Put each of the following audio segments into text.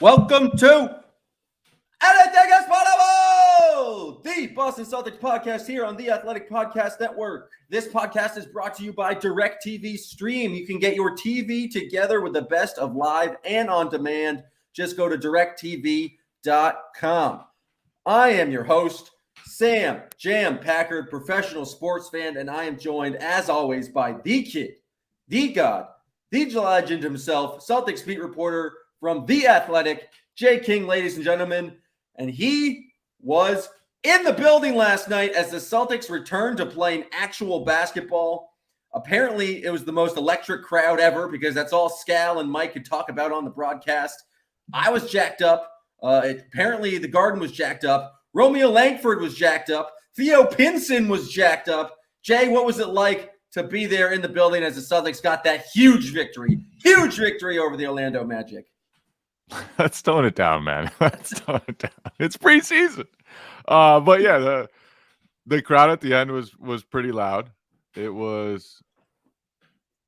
Welcome to Anything is Possible, the Boston Celtics podcast here on the Athletic Podcast Network. This podcast is brought to you by DirecTV Stream. You can get your TV together with the best of live and on demand. Just go to directtv.com. I am your host, Sam Jam Packard, professional sports fan, and I am joined, as always, by the kid, the god, the legend himself, Celtics beat reporter from The Athletic, Jay King, ladies and gentlemen. And he was in the building last night as the Celtics returned to playing actual basketball. Apparently, it was the most electric crowd ever because that's all Scal and Mike could talk about on the broadcast. I was jacked up. Apparently, the Garden was jacked up. Romeo Langford was jacked up. Theo Pinson was jacked up. Jay, what was it like to be there in the building as the Celtics got that huge victory over the Orlando Magic? Let's tone it down, man. Let's tone it down. It's preseason. But yeah, the crowd at the end was pretty loud. It was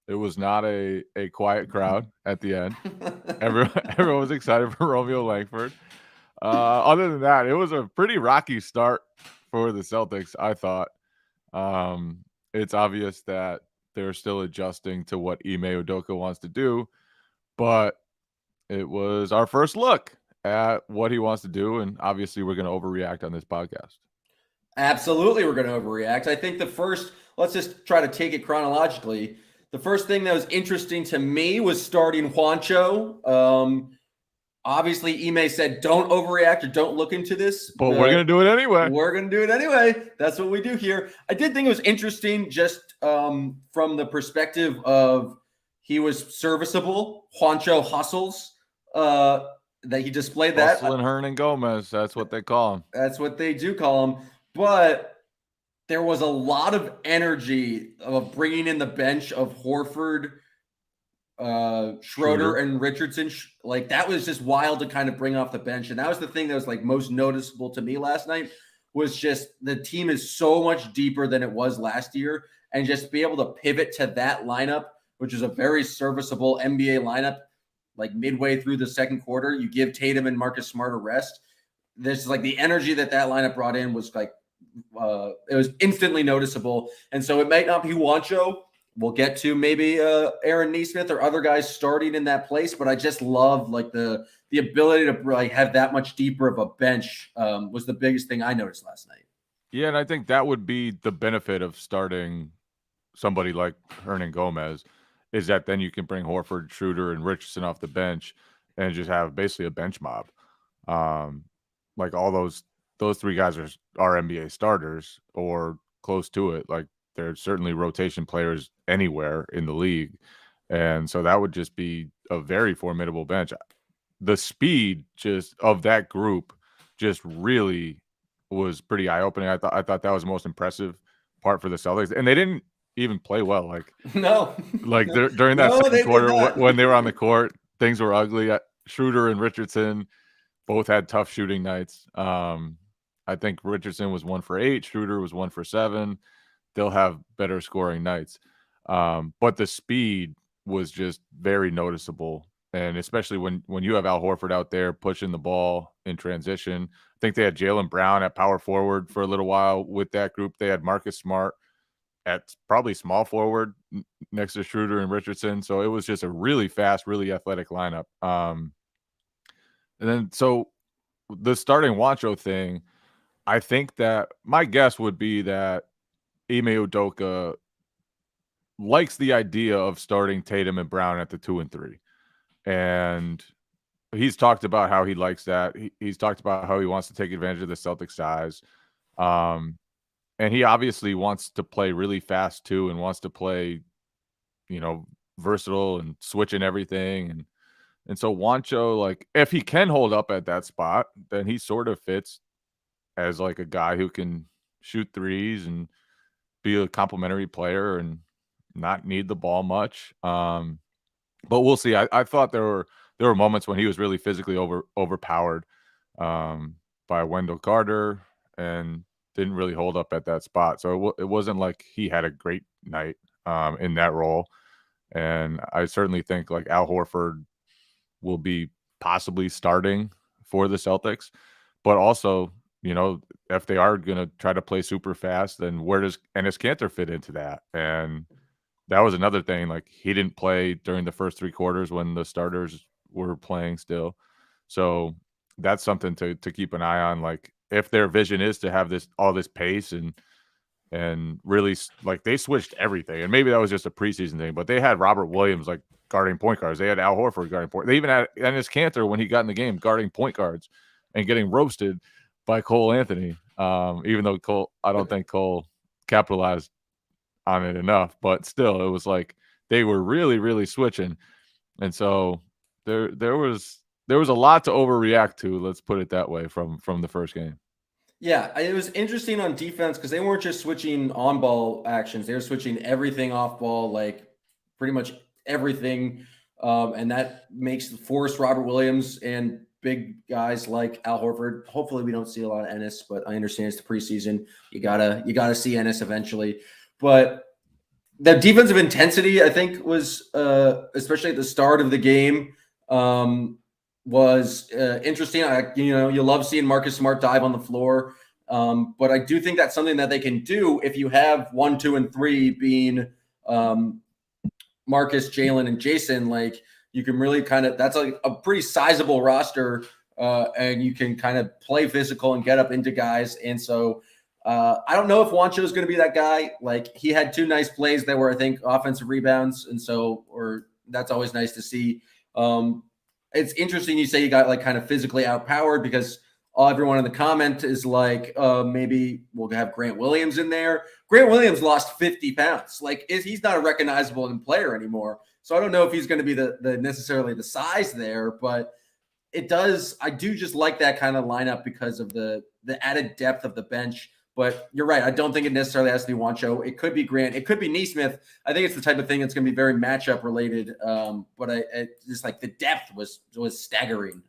not a quiet crowd at the end. Everyone was excited for Romeo Langford. Other than that, it was a pretty rocky start for the Celtics, I thought. It's obvious that they're still adjusting to what Ime Udoka wants to do, but it was our first look at what he wants to do, and obviously we're going to overreact on this podcast. Absolutely, we're going to overreact. I think let's just try to take it chronologically. The first thing that was interesting to me was starting Juancho. Obviously, Ime said, don't overreact or don't look into this. But we're going to do it anyway. We're going to do it anyway. That's what we do here. I did think it was interesting just from the perspective of he was serviceable. Juancho hustles. That he displayed that. Hustling Hernan Gomez. That's what they call him. That's what they do call him. But there was a lot of energy of bringing in the bench of Horford, Schroeder, and Richardson. Like, that was just wild to kind of bring off the bench. And that was the thing that was like most noticeable to me last night was just the team is so much deeper than it was last year. And just be able to pivot to that lineup, which is a very serviceable NBA lineup. Like midway through the second quarter, you give Tatum and Marcus Smart a rest. This is like the energy that lineup brought in was like, it was instantly noticeable. And so it might not be Juancho. We'll get to maybe Aaron Nesmith or other guys starting in that place. But I just love like the ability to like have that much deeper of a bench was the biggest thing I noticed last night. Yeah, and I think that would be the benefit of starting somebody like Hernan Gomez. Is that then you can bring Horford, Schroeder, and Richardson off the bench and just have basically a bench mob. Like all those three guys are NBA starters or close to it. Like they're certainly rotation players anywhere in the league. And so that would just be a very formidable bench. The speed just of that group just really was pretty eye-opening. I thought that was the most impressive part for the Celtics. And they didn't even play well. Like during that second quarter when they were on the court, things were ugly. Schroeder and Richardson both had tough shooting nights. I think Richardson was 1 for 8. Schroeder was 1 for 7. They'll have better scoring nights. But the speed was just very noticeable. And especially when you have Al Horford out there pushing the ball in transition. I think they had Jaylen Brown at power forward for a little while with that group. They had Marcus Smart at probably small forward next to Schroeder and Richardson. So it was just a really fast, really athletic lineup. And then so the starting Juancho thing, I think that my guess would be that Ime Udoka likes the idea of starting Tatum and Brown at the 2 and 3. And he's talked about how he likes that. He's talked about how he wants to take advantage of the Celtics size. And he obviously wants to play really fast too, and wants to play, versatile and switching everything. And so Juancho, like, if he can hold up at that spot, then he sort of fits as like a guy who can shoot threes and be a complimentary player and not need the ball much. But we'll see. I thought there were moments when he was really physically overpowered by Wendell Carter and didn't really hold up at that spot. So it wasn't like he had a great night in that role. And I certainly think like Al Horford will be possibly starting for the Celtics. But also, if they are going to try to play super fast, then where does Enes Kanter fit into that? And that was another thing. Like, he didn't play during the first 3 quarters when the starters were playing still. So that's something to keep an eye on. Like, if their vision is to have all this pace and really, like, they switched everything, and maybe that was just a preseason thing, but they had Robert Williams like guarding point guards. They had Al Horford guarding point. They even had Enes Kanter when he got in the game guarding point guards and getting roasted by Cole Anthony. Even though I don't think Cole capitalized on it enough, but still, it was like they were really, really switching, and so there was a lot to overreact to. Let's put it that way from the first game. Yeah, it was interesting on defense because they weren't just switching on-ball actions; they were switching everything off-ball, like pretty much everything, and that makes force Robert Williams and big guys like Al Horford. Hopefully, we don't see a lot of Ennis, but I understand it's the preseason. You gotta see Ennis eventually. But the defensive intensity, I think, was especially at the start of the game, was interesting. You love seeing Marcus Smart dive on the floor, but I do think that's something that they can do if you have 1, 2, and 3 being Marcus, Jalen, and Jason. Like, you can really that's like a pretty sizable roster, and you can kind of play physical and get up into guys. And so I don't know if Juancho is going to be that guy. Like, he had 2 nice plays that were, I think, offensive rebounds, and so that's always nice to see. It's interesting you say you got like kind of physically outpowered because everyone in the comment is like, maybe we'll have Grant Williams in there. Grant Williams lost 50 pounds. Like, he's not a recognizable player anymore. So I don't know if he's going to be the necessarily the size there, but I do just like that kind of lineup because of the added depth of the bench. But you're right. I don't think it necessarily has to be Juancho. It could be Grant. It could be Nesmith. I think it's the type of thing that's going to be very matchup related. But I just like the depth was staggering.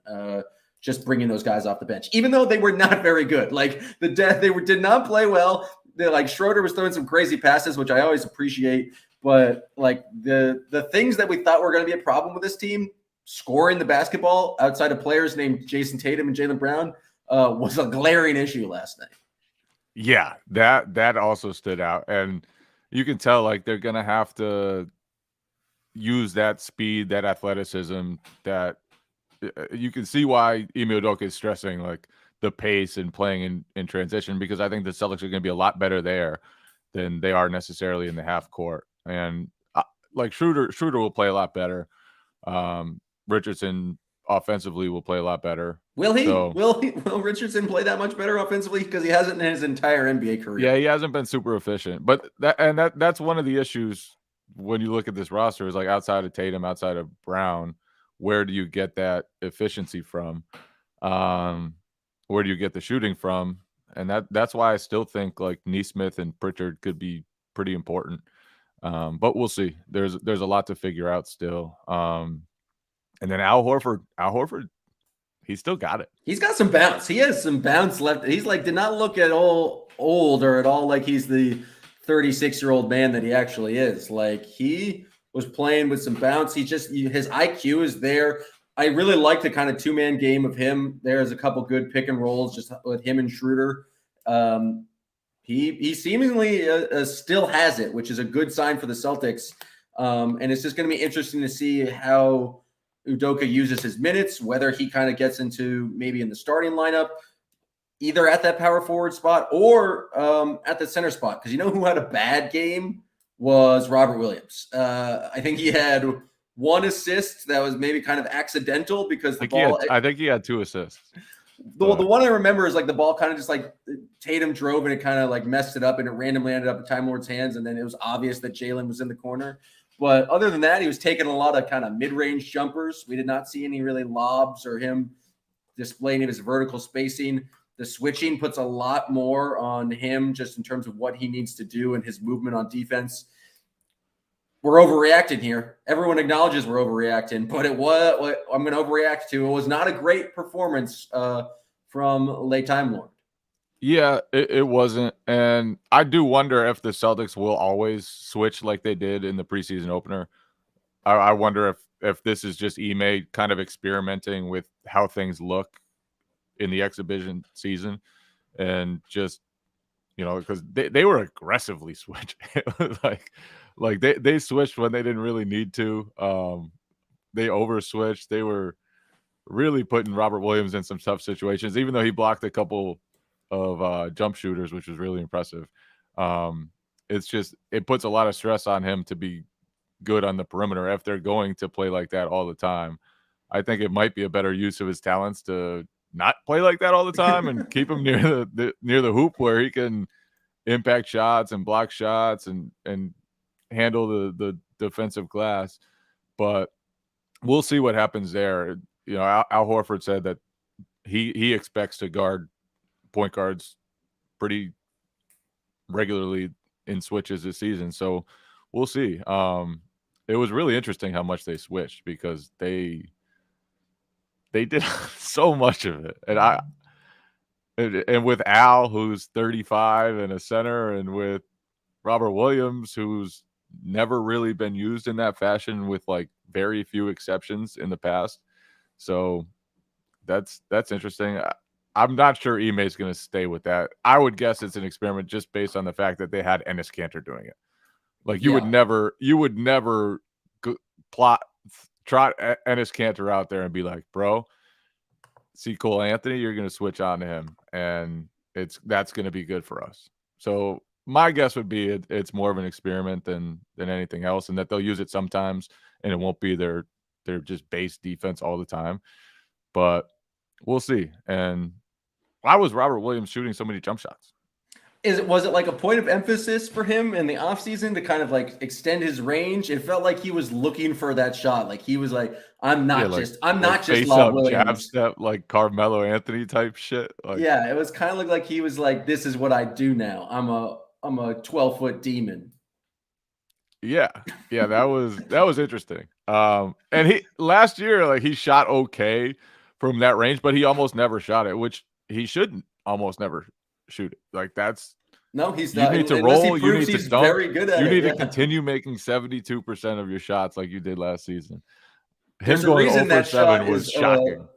Just bringing those guys off the bench, even though they were not very good. Like, did not play well. Like, Schroeder was throwing some crazy passes, which I always appreciate. But like the things that we thought were going to be a problem with this team, scoring the basketball outside of players named Jason Tatum and Jaylen Brown, was a glaring issue last night. Yeah, that also stood out. And you can tell, like, they're going to have to use that speed, that athleticism, that you can see why Ime Udoka is stressing, like, the pace and playing in transition, because I think the Celtics are going to be a lot better there than they are necessarily in the half court. And like, Schroeder will play a lot better. Richardson offensively will play a lot better. Will he? Will Richardson play that much better offensively? Because he hasn't in his entire NBA career. Yeah, he hasn't been super efficient. But that's one of the issues when you look at this roster, is like, outside of Tatum, outside of Brown, where do you get that efficiency from? Where do you get the shooting from? And that's why I still think like Nesmith and Pritchard could be pretty important. But we'll see. There's a lot to figure out still. And then Al Horford, he's still got it. He's got some bounce. He has some bounce left. He's like, did not look at all old or at all like he's the 36-year-old man that he actually is. Like, he was playing with some bounce. His IQ is there. I really like the kind of 2-man game of him. There's a couple good pick and rolls just with him and Schroeder. He seemingly still has it, which is a good sign for the Celtics. And it's just going to be interesting to see how Udoka uses his minutes, whether he kind of gets into maybe in the starting lineup, either at that power forward spot or at the center spot. Because you know who had a bad game was Robert Williams. I think he had 1 assist that was maybe kind of accidental because I think he had 2 assists. The one I remember is like the ball kind of just like Tatum drove and it kind of like messed it up and it randomly ended up in Time Lord's hands. And then it was obvious that Jalen was in the corner. But other than that, he was taking a lot of kind of mid-range jumpers. We did not see any really lobs or him displaying his vertical spacing. The switching puts a lot more on him just in terms of what he needs to do and his movement on defense. We're overreacting here. Everyone acknowledges we're overreacting, but what I'm going to overreact to. It was not a great performance from late Time Lord. Yeah, it wasn't. And I do wonder if the Celtics will always switch like they did in the preseason opener. I wonder if this is just Ime kind of experimenting with how things look in the exhibition season, and just, because they were aggressively switching. like they switched when they didn't really need to. They over switched. They were really putting Robert Williams in some tough situations, even though he blocked a couple of jump shooters, which was really impressive. It puts a lot of stress on him to be good on the perimeter if they're going to play like that all the time. I think it might be a better use of his talents to not play like that all the time and keep him near the hoop where he can impact shots and block shots and handle the defensive glass. But we'll see what happens there. Al Horford said that he expects to guard point guards pretty regularly in switches this season. So we'll see. It was really interesting how much they switched, because they did so much of it. And with Al, who's 35 and a center, and with Robert Williams, who's never really been used in that fashion, with like very few exceptions in the past. So that's interesting. I'm not sure Ime is going to stay with that. I would guess it's an experiment just based on the fact that they had Enes Kanter doing it. Like you would never trot Enes Kanter out there and be like, bro, see Cole Anthony, you're going to switch on to him, and that's going to be good for us. So my guess would be it's more of an experiment than anything else, and that they'll use it sometimes, and it won't be their just base defense all the time. But we'll see. And why was Robert Williams shooting so many jump shots? Was it like a point of emphasis for him in the offseason to kind of like extend his range? It felt like he was looking for that shot. Like he was like, I'm not just Lob Williams. Jab step, like Carmelo Anthony type shit. Like, yeah, it was kind of like he was like, this is what I do now. I'm a 12-foot demon. Yeah, that was interesting. And he last year, like, he shot okay from that range, but he almost never shot it, which he shouldn't almost never shoot it. Like he's not. You need to roll. You need to dunk. Very good at you need to continue making 72% of your shots like you did last season. There's Him going 0 for 7 was shocking.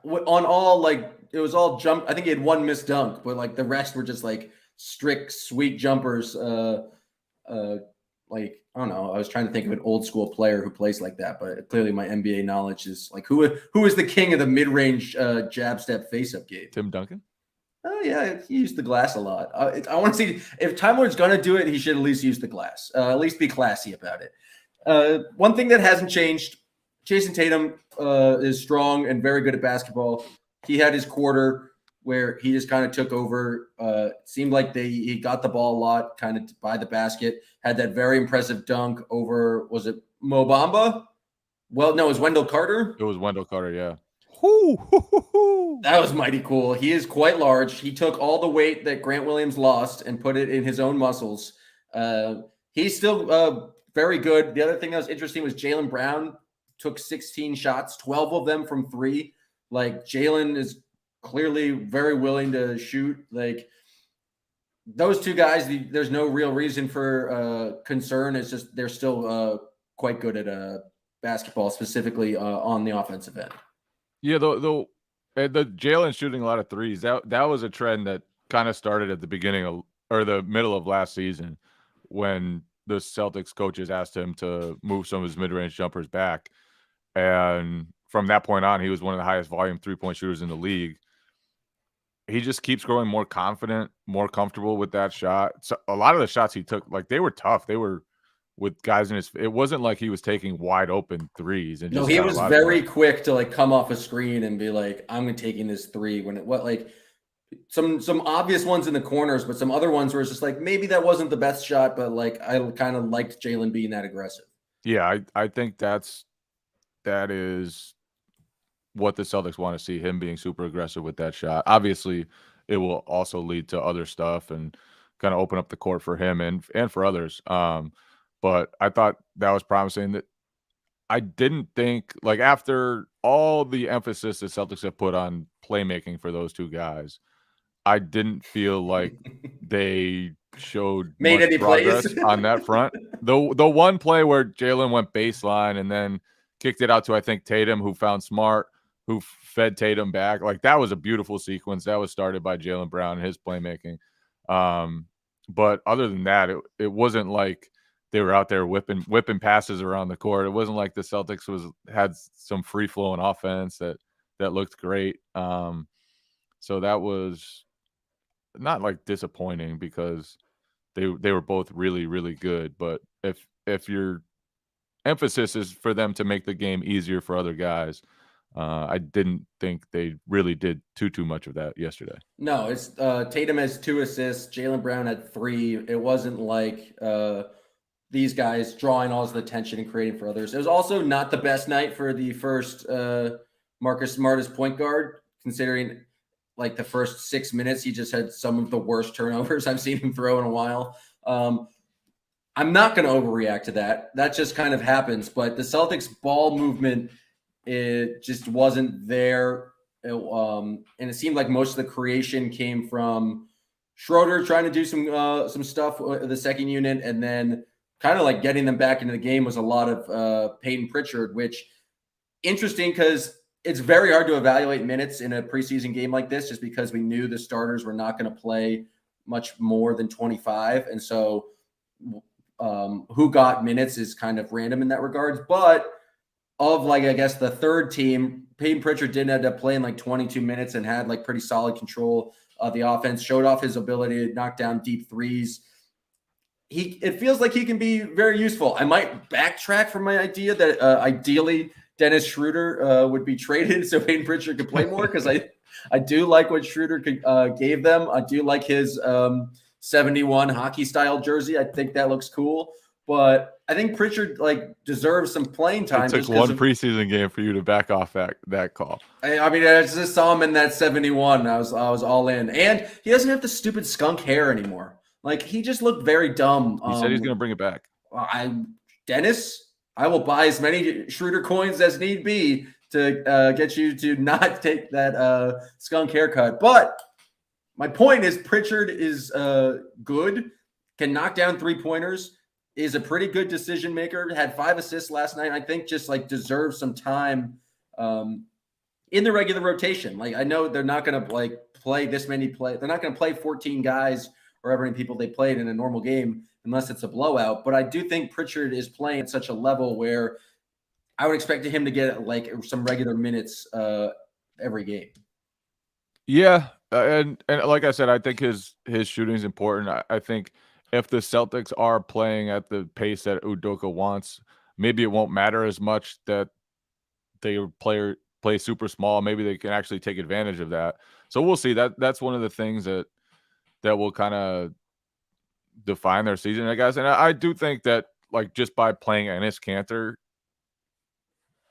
On all, like, it was all jump. I think he had one missed dunk, but like the rest were just like strict sweet jumpers. Like, I don't know. I was trying to think of an old school player who plays like that, but clearly my NBA knowledge is like, who is the king of the mid-range jab step face-up game? Tim Duncan? Oh, yeah. He used the glass a lot. I want to see if Time Lord's going to do it, he should at least use the glass. At least be classy about it. One thing that hasn't changed, Jason Tatum is strong and very good at basketball. He had his quarter where he just kind of took over. Seemed like he got the ball a lot, kind of by the basket. Had that very impressive dunk over, was it Mo Bamba? Well, no, it was Wendell Carter. It was Wendell Carter, yeah. That was mighty cool. He is quite large. He took all the weight that Grant Williams lost and put it in his own muscles. He's still very good. The other thing that was interesting was Jaylen Brown took 16 shots, 12 of them from 3. Like, Jaylen is clearly very willing to shoot. Like, those two guys, there's no real reason for concern. It's just they're still quite good at basketball, specifically on the offensive end. Yeah, the Jaylen shooting a lot of threes, that was a trend that kind of started at the beginning of, or the middle of last season, when the Celtics coaches asked him to move some of his mid-range jumpers back. And from that point on, he was one of the highest volume three-point shooters in the league. He just keeps growing more confident, more comfortable with that shot. So a lot of the shots he took, like, they were tough. They were with guys in his. It wasn't like he was taking wide open threes. And he was very quick to like come off a screen and be like, "I'm taking this 3." Like some obvious ones in the corners, but some other ones where it's just like maybe that wasn't the best shot, but like I kind of liked Jaylen being that aggressive. Yeah, I think that is what the Celtics want to see, him being super aggressive with that shot. Obviously, it will also lead to other stuff and kind of open up the court for him and for others. But I thought that was promising. That I didn't think, like, after all the emphasis the Celtics have put on playmaking for those two guys, I didn't feel like they showed Made much any progress plays? on that front. The one play where Jalen went baseline and then kicked it out to, I think, Tatum, who found Smart, who fed Tatum back. Like, that was a beautiful sequence. That was started by Jaylen Brown and his playmaking. But other than that, it wasn't like they were out there whipping passes around the court. It wasn't like the Celtics had some free flowing offense that looked great. So that was not like disappointing because they were both really, really good. But if your emphasis is for them to make the game easier for other guys, I didn't think they really did too much of that yesterday. No, it's Tatum has 2 assists. Jaylen Brown had 3. It wasn't like these guys drawing all the attention and creating for others. It was also not the best night for the first Marcus Smart as point guard, considering like the first 6 minutes, he just had some of the worst turnovers I've seen him throw in a while. I'm not going to overreact to that. That just kind of happens. But the Celtics ball movement, it just wasn't there. And it seemed like most of the creation came from Schroeder trying to do some stuff with the second unit, and then kind of like getting them back into the game was a lot of Peyton Pritchard, which interesting because it's very hard to evaluate minutes in a preseason game like this just because we knew the starters were not going to play much more than 25. And so who got minutes is kind of random in that regards. But of like, I guess the third team, Peyton Pritchard did end up playing like 22 minutes and had like pretty solid control of the offense, showed off his ability to knock down deep threes. It feels like he can be very useful. I might backtrack from my idea that ideally Dennis Schroeder would be traded so Peyton Pritchard could play more, because I do like what Schroeder gave them. I do like his 71 hockey style jersey. I think that looks cool. But I think Pritchard like deserves some playing time. It took one preseason game for you to back off that call. I mean, I just saw him in that 71. I was all in, and he doesn't have the stupid skunk hair anymore. Like, he just looked very dumb. He said he's going to bring it back. Dennis, I will buy as many Schroeder coins as need be to get you to not take that skunk haircut. But my point is, Pritchard is good, can knock down 3-pointers, is a pretty good decision maker, had 5 assists last night. I think just like deserves some time in the regular rotation. Like, I know they're not going to like play this many play. They're not going to play 14 guys or however many people they played in a normal game unless it's a blowout. But I do think Pritchard is playing at such a level where I would expect him to get like some regular minutes every game. Yeah, and like I said, I think his shooting is important. I think if the Celtics are playing at the pace that Udoka wants, maybe it won't matter as much that they play super small. Maybe they can actually take advantage of that. So we'll see. That's one of the things that will kind of define their season, I guess. And I do think that, like, just by playing Enes Kanter,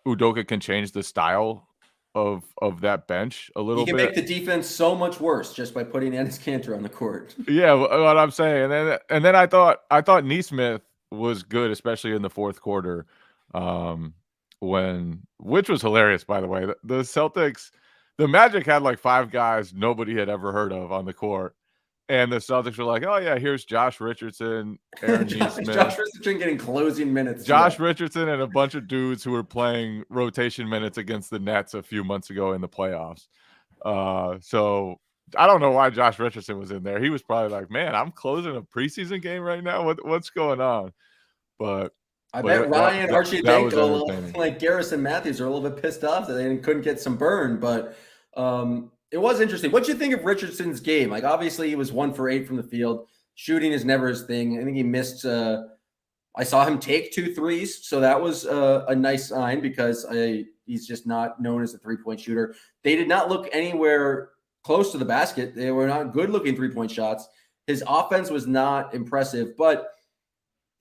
Udoka can change the style of that bench a little bit. He can make the defense so much worse just by putting Enes Kanter on the court. Yeah, what I'm saying. And then I thought Nesmith was good, especially in the fourth quarter, which was hilarious, by the way. The Celtics, the Magic had like 5 guys nobody had ever heard of on the court. And the Celtics were like, oh, yeah, here's Josh Richardson, Aaron Nesmith. Josh Richardson getting closing minutes. Josh Richardson and a bunch of dudes who were playing rotation minutes against the Nets a few months ago in the playoffs. So I don't know why Josh Richardson was in there. He was probably like, man, I'm closing a preseason game right now. What's going on? But I bet Ryan, Archie Danko, like Garrison Matthews are a little bit pissed off that they couldn't get some burn. But it was interesting. What do you think of Richardson's game? Like, obviously, he was 1 for 8 from the field. Shooting is never his thing. I think he missed. I saw him take 2 threes, so that was a nice sign because he's just not known as a 3-point shooter. They did not look anywhere close to the basket. They were not good-looking 3-point shots. His offense was not impressive, but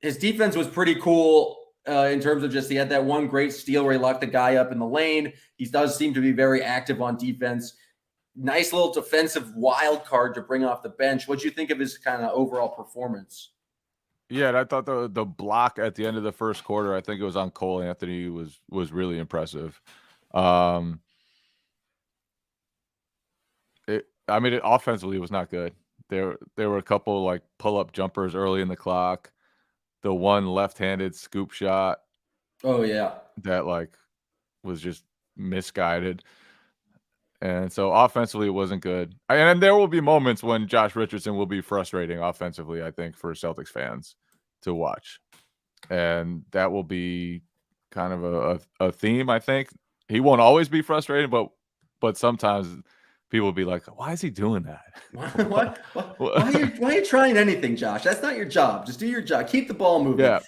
his defense was pretty cool in terms of just he had that one great steal where he locked the guy up in the lane. He does seem to be very active on defense. Nice little defensive wild card to bring off the bench. What do you think of his kind of overall performance? Yeah, and I thought the block at the end of the first quarter, I think it was on Cole Anthony, was really impressive. I mean, offensively, it was not good. There were a couple like pull-up jumpers early in the clock. The one left-handed scoop shot Oh yeah. that like was just misguided. And so offensively, it wasn't good. And there will be moments when Josh Richardson will be frustrating offensively, I think, for Celtics fans to watch. And that will be kind of a theme, I think. He won't always be frustrating, but sometimes people will be like, why is he doing that? Why are you trying anything, Josh? That's not your job. Just do your job. Keep the ball moving. Yeah.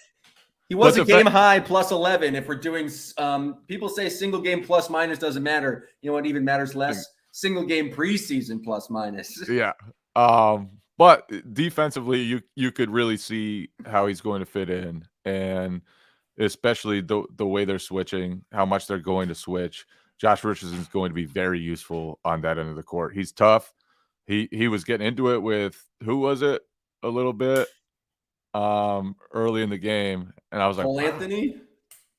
He was a game high plus 11. If we're doing, people say single game plus minus doesn't matter. You know what even matters less? Single game preseason plus minus. Yeah. But defensively, you could really see how he's going to fit in, and especially the way they're switching, how much they're going to switch. Josh Richardson is going to be very useful on that end of the court. He's tough. He was getting into it with who was it a little bit early in the game, and I was Cole like, wow. Anthony.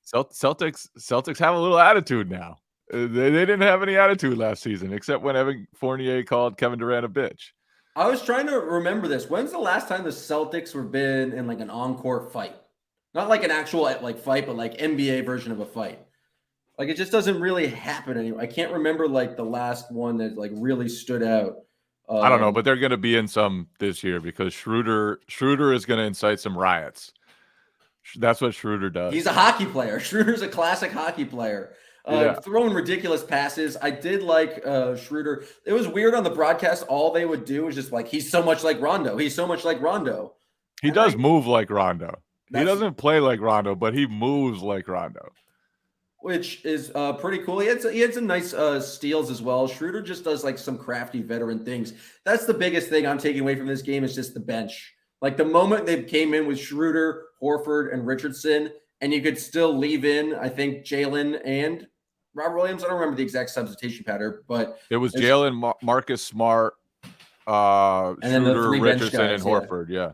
Celtics have a little attitude now. They didn't have any attitude last season, except when Evan Fournier called Kevin Durant a bitch. I was trying to remember this. When's the last time the Celtics were been in like an on-court fight? Not like an actual like fight, but like NBA version of a fight. Like it just doesn't really happen anymore. I can't remember like the last one that like really stood out. I don't know, but they're going to be in some this year because Schroeder is going to incite some riots. That's what Schroeder does. He's a hockey player. Schroeder's a classic hockey player. Throwing ridiculous passes. I did like Schroeder. It was weird on the broadcast. All they would do is just like, he's so much like Rondo. He's so much like Rondo. He does move like Rondo. He doesn't play like Rondo, but he moves like Rondo. Which is pretty cool. He had some nice steals as well. Schroeder just does like some crafty veteran things. That's the biggest thing I'm taking away from this game is just the bench. Like the moment they came in with Schroeder, Horford, and Richardson, and you could still leave in, I think, Jalen and Robert Williams. I don't remember the exact substitution pattern, but it was Jalen, Marcus Smart, Schroeder, Richardson, and Horford. Yeah.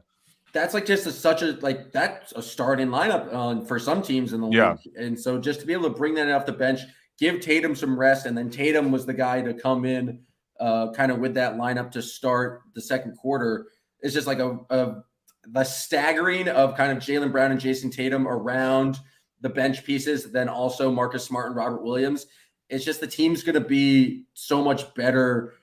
That's like just that's a starting lineup for some teams in the league. And so just to be able to bring that off the bench, give Tatum some rest, and then Tatum was the guy to come in kind of with that lineup to start the second quarter. It's just like the staggering of kind of Jaylen Brown and Jason Tatum around the bench pieces, then also Marcus Smart and Robert Williams. It's just the team's going to be so much better.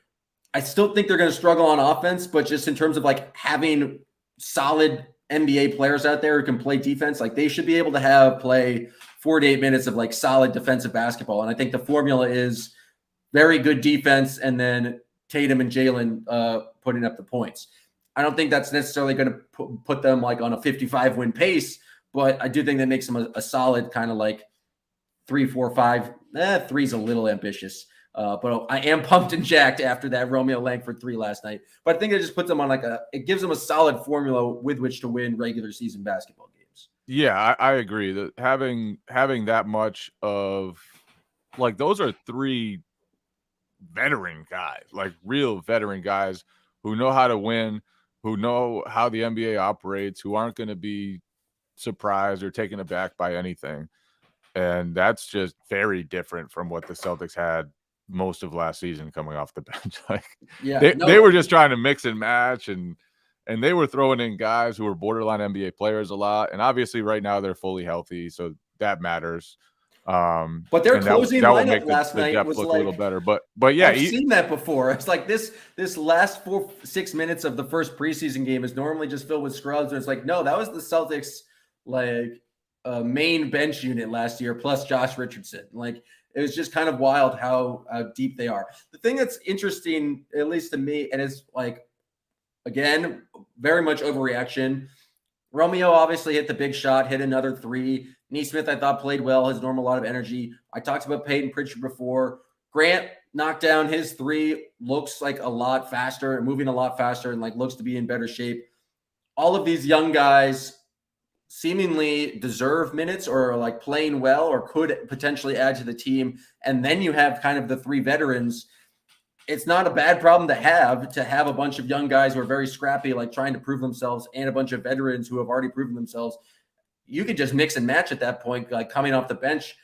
I still think they're going to struggle on offense, but just in terms of like having solid NBA players out there who can play defense, like they should be able to play 4 to 8 minutes of like solid defensive basketball. And I think the formula is very good defense and then Tatum and Jalen putting up the points. I don't think that's necessarily going to put them like on a 55 win pace, but I do think that makes them a solid kind of like 3, 4, 5. 3's a little ambitious. But I am pumped and jacked after that Romeo Langford 3 last night. But I think it just puts them on it gives them a solid formula with which to win regular season basketball games. Yeah, I agree that having that much of like those are 3 veteran guys, like real veteran guys who know how to win, who know how the NBA operates, who aren't going to be surprised or taken aback by anything. And that's just very different from what the Celtics had most of last season coming off the bench. Like they were just trying to mix and match and they were throwing in guys who were borderline NBA players a lot. And obviously right now they're fully healthy, so that matters. But their closing lineup last night was look like a little better. But yeah, I've seen that before. It's like this last 4-6 minutes of the first preseason game is normally just filled with scrubs, and it's like, no, that was the Celtics like main bench unit last year plus Josh Richardson. Like it was just kind of wild how deep they are. The thing that's interesting, at least to me, and it's like, again, very much overreaction. Romeo obviously hit the big shot, hit another 3. Nesmith, I thought, played well, his normal lot of energy. I talked about Peyton Pritchard before. Grant knocked down his 3, looks like a lot faster and moving a lot faster and like looks to be in better shape. All of these young guys seemingly deserve minutes or like playing well or could potentially add to the team. And then you have kind of the 3 veterans. It's not a bad problem to have a bunch of young guys who are very scrappy, like trying to prove themselves, and a bunch of veterans who have already proven themselves. You could just mix and match at that point, like coming off the bench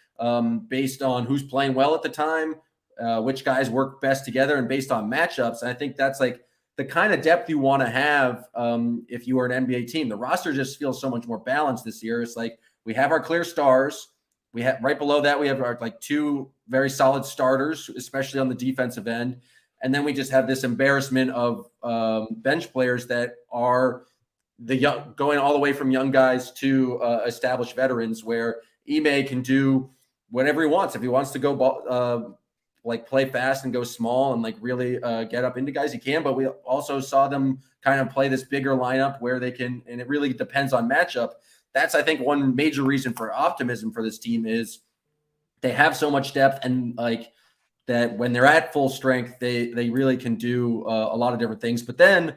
based on who's playing well at the time which guys work best together and based on matchups. And I think that's like the kind of depth you want to have if you are an NBA team. The roster just feels so much more balanced this year. It's like we have our clear stars. We have right below that, we have our like two very solid starters, especially on the defensive end. And then we just have this embarrassment of bench players that are the young, going all the way from young guys to established veterans, where Ime can do whatever he wants. If he wants to go like play fast and go small and like really get up into guys, he can. But we also saw them kind of play this bigger lineup where they can, and it really depends on matchup. That's, I think, one major reason for optimism for this team is they have so much depth, and like that when they're at full strength, they really can do a lot of different things. But then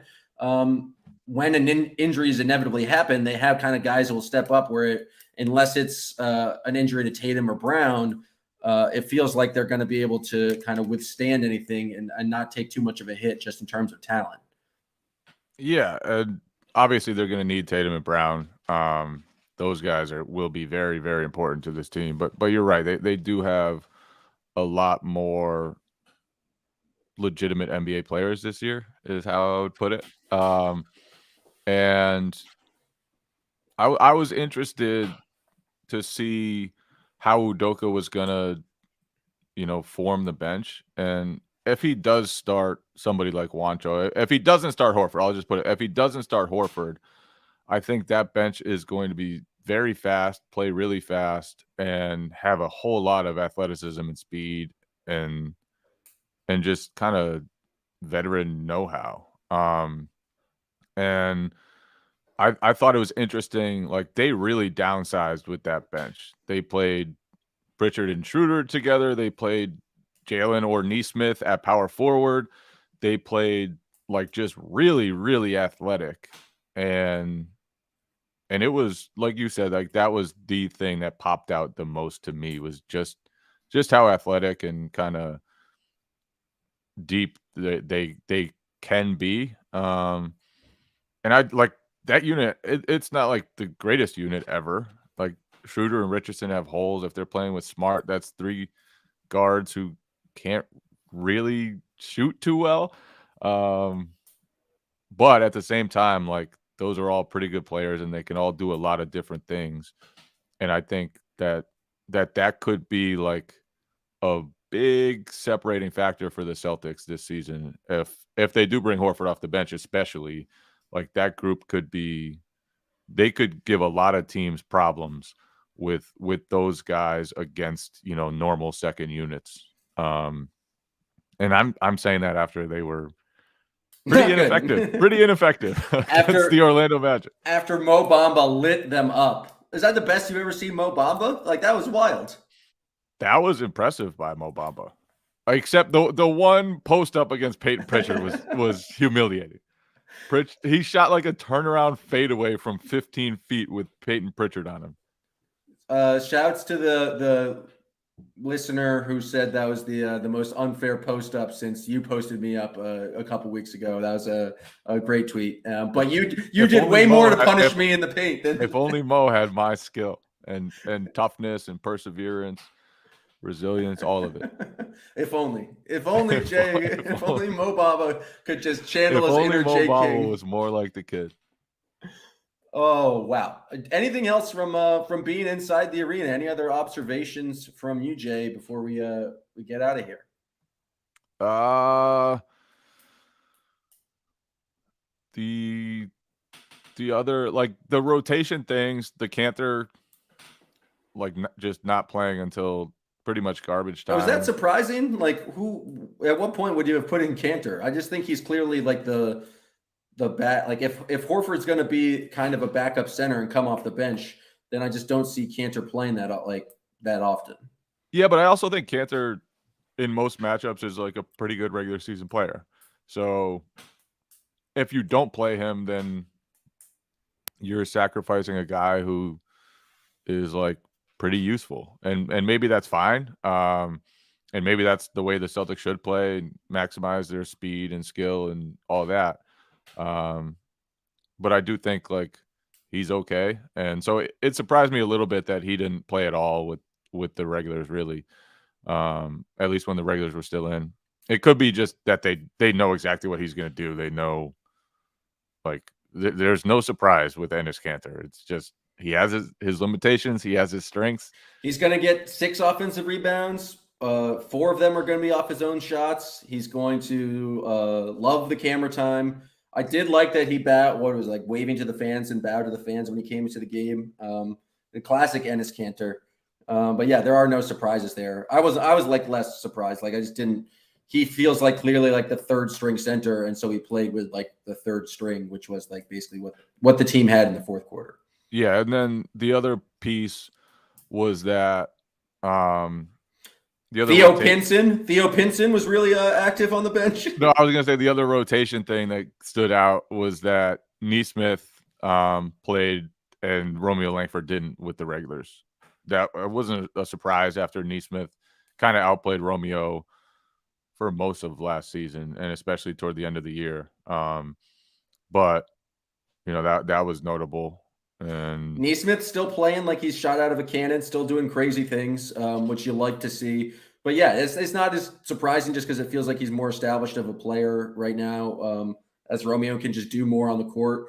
when injuries inevitably happen, they have kind of guys who will step up where unless it's an injury to Tatum or Brown, it feels like they're going to be able to kind of withstand anything and not take too much of a hit just in terms of talent. Yeah, obviously they're going to need Tatum and Brown. Those guys will be very, very important to this team. But you're right. They do have a lot more legitimate NBA players this year, is how I would put it. And I was interested to see how Udoka was gonna, form the bench. And if he does start somebody like Juancho, if he doesn't start Horford, I'll just put it, if he doesn't start Horford, I think that bench is going to be very fast, play really fast, and have a whole lot of athleticism and speed and just kind of veteran know-how. And I thought it was interesting. Like, they really downsized with that bench. They played Pritchard and Schroeder together. They played Jalen or Nesmith at power forward. They played like just really, really athletic. And it was, like you said, like that was the thing that popped out the most to me, was just how athletic and kind of deep they can be. And I like that unit. It's not like the greatest unit ever. Like Schroeder and Richardson have holes. If they're playing with Smart, that's three guards who can't really shoot too well. But at the same time, like, those are all pretty good players and they can all do a lot of different things. And I think that could be like a big separating factor for the Celtics this season. If they do bring Horford off the bench, especially, like, that group they could give a lot of teams problems with those guys against, normal second units. And I'm saying that after they were pretty ineffective against the Orlando Magic. After Mo Bamba lit them up. Is that the best you've ever seen Mo Bamba? Like, that was wild. That was impressive by Mo Bamba. Except the one post up against Peyton Pritchard was humiliating. He shot like a turnaround fadeaway from 15 feet with Peyton Pritchard on him. Shouts to the listener who said that was the most unfair post up since you posted me up a couple weeks ago. That was a great tweet. But you did way more to punish me in the paint. If only Mo had my skill and toughness and perseverance, resilience, all of it. If only Jay, if only Mo Bamba could just channel his inner Jay King. Mo Bamba was more like the kid. Oh, wow. Anything else from being inside the arena? Any other observations from you, Jay, before we get out of here? The other, like, the rotation things, the Cantor, like, just not playing until pretty much garbage time. Was that surprising? Like, at what point would you have put in Cantor? I just think he's clearly like the bat. Like, if Horford's going to be kind of a backup center and come off the bench, then I just don't see Cantor playing that often. Yeah, but I also think Cantor in most matchups is like a pretty good regular season player. So if you don't play him, then you're sacrificing a guy who is like pretty useful, and maybe that's fine. And maybe that's the way the Celtics should play and maximize their speed and skill and all that. But I do think, like, he's okay. And so it surprised me a little bit that he didn't play at all with the regulars, really. At least when the regulars were still in. It could be just that they know exactly what he's going to do. They know, like, there's no surprise with Enes Kanter. It's just he has his limitations. He has his strengths. He's going to get 6 offensive rebounds. 4 of them are going to be off his own shots. He's going to love the camera time. I did like that he waving to the fans and bowed to the fans when he came into the game. The classic Enes Kanter. But yeah, there are no surprises there. I was like less surprised. Like I just didn't. He feels like clearly like the third string center, and so he played with like the third string, which was like basically what the team had in the fourth quarter. Yeah, and then the other piece was that the other Theo Pinson was really active on the bench. No, I was gonna say the other rotation thing that stood out was that Nesmith played and Romeo Langford didn't with the regulars. That wasn't a surprise after Nesmith kind of outplayed Romeo for most of last season and especially toward the end of the year. But you know that was notable. And Nesmith's still playing like he's shot out of a cannon, still doing crazy things, which you like to see. But yeah, it's not as surprising just because it feels like he's more established of a player right now, as Romeo can just do more on the court.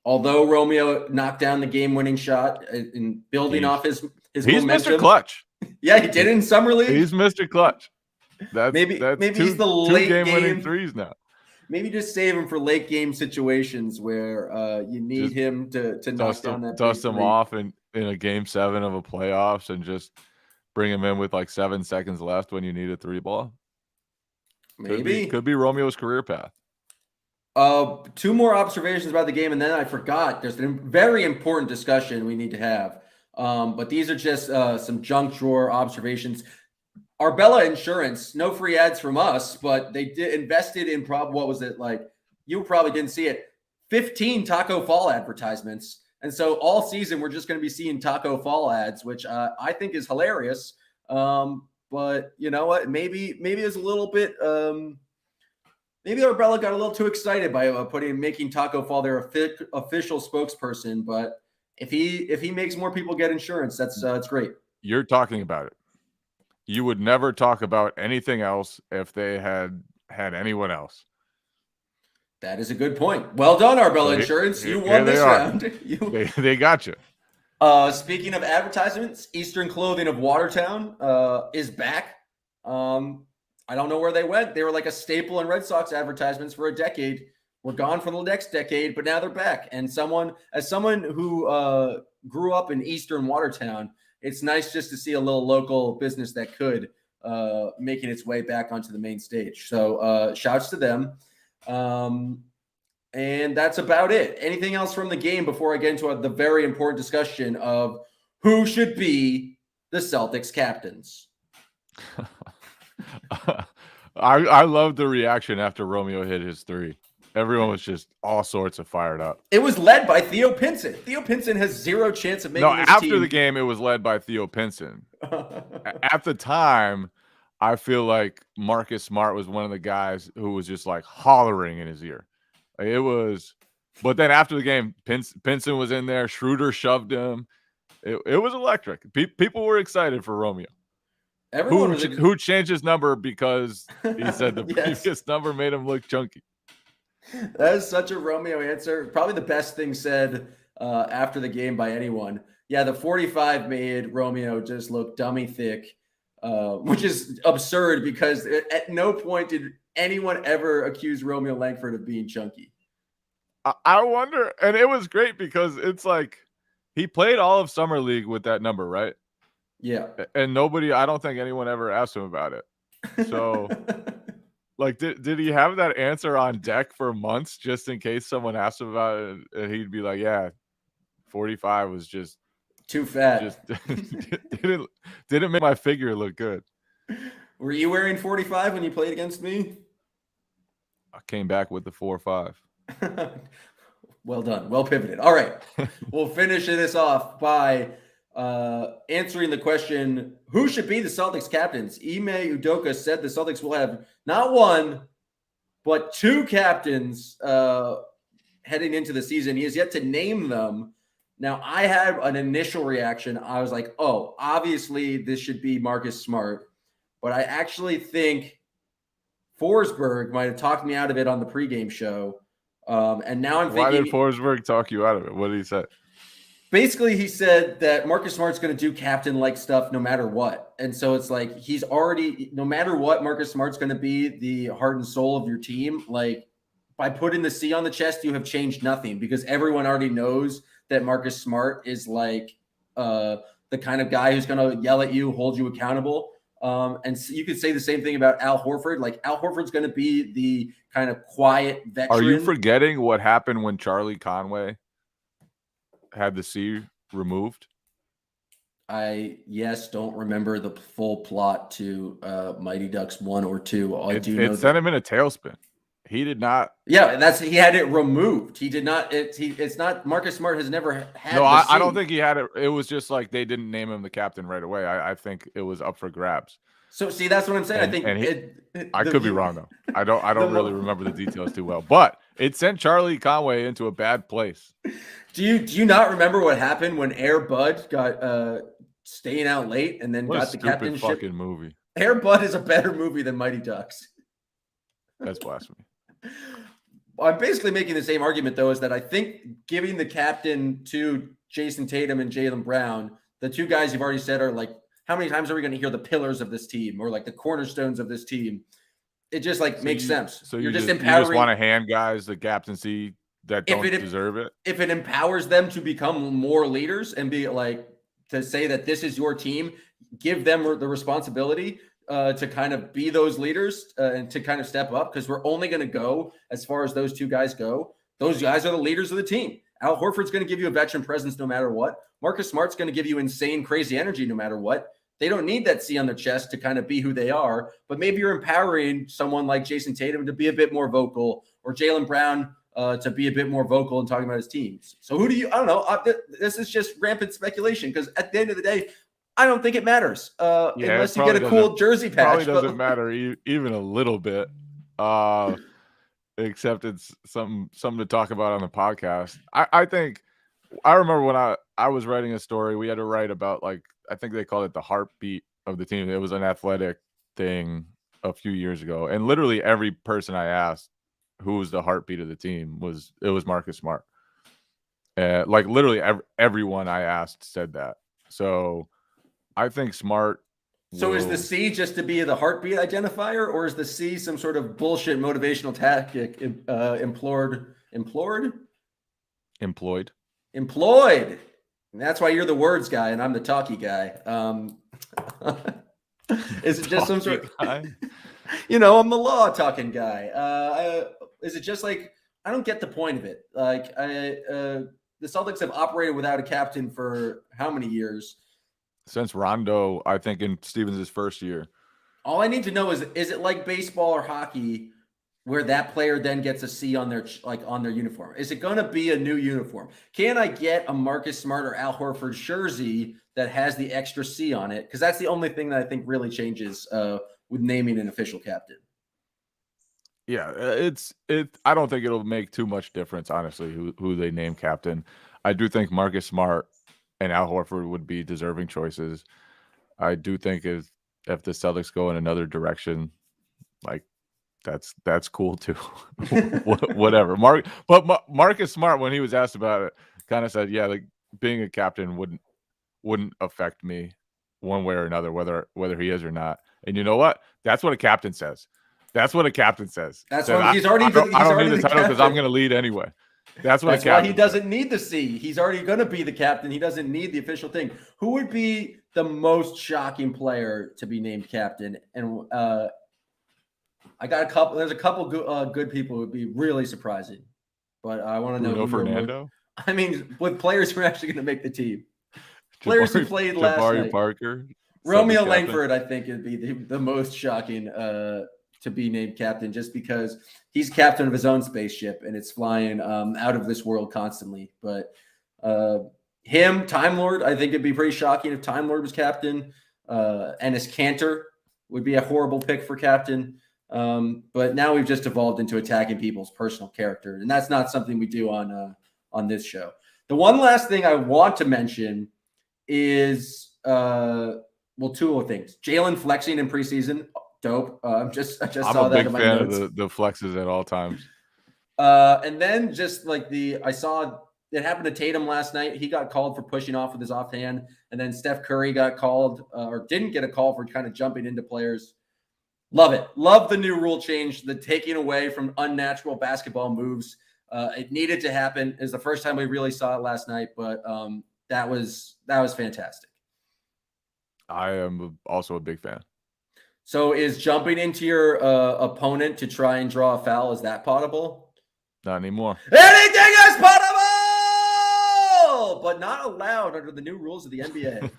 Although Romeo knocked down the game-winning shot in building off his he's momentum. Mr. Clutch. Yeah, he did it in summer league. He's Mr. Clutch. Maybe two, he's the late game-winning threes now. Maybe just save him for late game situations where you need him to knock down that. Dust him off in a game 7 of a playoffs and just bring him in with like 7 seconds left when you need a 3 ball. Maybe could be Romeo's career path. 2 more observations about the game, and then I forgot. There's a very important discussion we need to have. But these are just some junk drawer observations. Arbella Insurance, no free ads from us, but they invested in what was it like? You probably didn't see it. 15 Taco Fall advertisements. And so all season, we're just going to be seeing Taco Fall ads, which I think is hilarious. But you know what? Maybe it's a little bit. Maybe Arbella got a little too excited by making Taco Fall their official spokesperson. But if he makes more people get insurance, that's great. You're talking about it. You would never talk about anything else if they had anyone else. That is a good point. Well done, Arbella Insurance. You won this round. They got you. Speaking of advertisements, Eastern Clothing of Watertown is back. I don't know where they went. They were like a staple in Red Sox advertisements for a decade. We're gone for the next decade, but now they're back. And as someone who grew up in Eastern Watertown, it's nice just to see a little local business that could making its way back onto the main stage. So shouts to them. And that's about it. Anything else from the game before I get into the very important discussion of who should be the Celtics captains? I love the reaction after Romeo hit his 3. Everyone was just all sorts of fired up. It was led by Theo Pinson. Theo Pinson has 0 chance of making his after team. The game, it was led by Theo Pinson. At the time, I feel like Marcus Smart was one of the guys who was just like hollering in his ear. It was, but then after the game, Pinson was in there. Schroeder shoved him. It was electric. People were excited for Romeo. Who changed his number because he said the previous number made him look chunky. That is such a Romeo answer. Probably the best thing said after the game by anyone. Yeah, the 45 made Romeo just look dummy thick, which is absurd because at no point did anyone ever accuse Romeo Langford of being chunky. I wonder, and it was great because it's like he played all of Summer League with that number, right? Yeah. And I don't think anyone ever asked him about it. So like, did he have that answer on deck for months just in case someone asked him about it? And he'd be like, yeah, 45 was just too fat. Just didn't make my figure look good. Were you wearing 45 when you played against me? I came back with the 4-5. Well done. Well pivoted. All right. We'll finish this off by answering the question, who should be the Celtics captains? Ime Udoka said the Celtics will have not 1, but 2 captains heading into the season. He has yet to name them. Now, I had an initial reaction. I was like, oh, obviously this should be Marcus Smart. but I actually think Forsberg might have talked me out of it on the pregame show. And now I'm Why thinking. did Forsberg talk you out of it? What did he say? Basically, he said that Marcus Smart's going to do captain-like stuff no matter what. And so it's like he's already, no matter what, Marcus Smart's going to be the heart and soul of your team. Like, by putting the C on the chest, you have changed nothing because everyone already knows that Marcus Smart is like the kind of guy who's going to yell at you, hold you accountable. And so you could say the same thing about Al Horford. Like, Al Horford's going to be the kind of quiet veteran. Are you forgetting what happened when Charlie Conway had the C removed? I don't remember the full plot to Mighty Ducks 1 or 2. It sent him in a tailspin. He did not. Yeah, he had it removed. He did not. It's not. Marcus Smart has never had. No, I don't think he had it. It was just like they didn't name him the captain right away. I think it was up for grabs. So see, that's what I'm saying. I could be wrong though. I don't really remember the details too well, but it sent Charlie Conway into a bad place. Do you not remember what happened when Air Bud got staying out late and then got the captainship? Fucking movie. Air Bud is a better movie than Mighty Ducks. That's blasphemy. I'm basically making the same argument, though, is that I think giving the captain to Jason Tatum and Jaylen Brown, the two guys you've already said are like, how many times are we going to hear the pillars of this team or like the cornerstones of this team? It just makes sense. So you're just empowering. You just want to hand guys the captaincy that don't deserve it. If it empowers them to become more leaders and be like, to say that this is your team, give them the responsibility to kind of be those leaders and to kind of step up, because we're only going to go as far as those two guys go. Those guys are the leaders of the team. Al Horford's going to give you a veteran presence no matter what. Marcus Smart's going to give you insane, crazy energy no matter what. They don't need that C on their chest to kind of be who they are, but maybe you're empowering someone like Jason Tatum to be a bit more vocal, or Jaylen Brown to be a bit more vocal and talking about his teams. So who do you – I don't know. This is just rampant speculation, because at the end of the day, I don't think it matters unless you get a cool jersey patch. Probably doesn't matter even a little bit, except it's something to talk about on the podcast. I remember when I was writing a story, we had to write about, like, I think they called it the heartbeat of the team. It was an athletic thing a few years ago, and literally every person I asked who was the heartbeat of the team was Marcus Smart. Like literally everyone I asked said that. So I think Smart. So is the C just to be the heartbeat identifier, or is the C some sort of bullshit motivational tactic employed? And that's why you're the words guy and I'm the talky guy. Is it just some sort of, I'm the law talking guy. Is it just like, I don't get the point of it. Like the Celtics have operated without a captain for how many years? Since Rondo, I think in Stevens' first year. All I need to know is it like baseball or hockey where that player then gets a C on their uniform? Is it going to be a new uniform? Can I get a Marcus Smart or Al Horford jersey that has the extra C on it? Because that's the only thing that I think really changes with naming an official captain. Yeah, I don't think it'll make too much difference, honestly, who they name captain. I do think Marcus Smart and Al Horford would be deserving choices. I do think if the Celtics go in another direction, like that's cool too. Whatever. Marcus Smart, when he was asked about it, kind of said, yeah, like being a captain wouldn't affect me one way or another, whether he is or not. And you know what? That's what a captain says. That's what a captain says. That's why he's already. I don't need the title because I'm going to lead anyway. That's why he doesn't need the C. He's already going to be the captain. He doesn't need the official thing. Who would be the most shocking player to be named captain? And I got a couple. There's a couple good people who would be really surprising, but I want to know. Bruno Fernando. I mean, with players who are actually going to make the team, players who played last night. Parker, Romeo Langford, I think, would be the most shocking to be named captain, just because he's captain of his own spaceship and it's flying out of this world constantly. But Time Lord, I think it'd be pretty shocking if Time Lord was captain. Enes Kanter would be a horrible pick for captain. But now we've just evolved into attacking people's personal character, and that's not something we do on this show. The one last thing I want to mention is well, two things. Jalen flexing in preseason, dope. I just I'm saw a that big in my fan notes. of the flexes at all times. And then just like I saw it happened to Tatum last night. He got called for pushing off with his offhand, and then Steph Curry got called or didn't get a call for kind of jumping into players. Love it. Love the new rule change, the taking away from unnatural basketball moves. It needed to happen. It's the first time we really saw it last night, but that was fantastic. I am also a big fan. So is jumping into your opponent to try and draw a foul, is that potable? Not anymore. Anything is potable, but not allowed under the new rules of the NBA.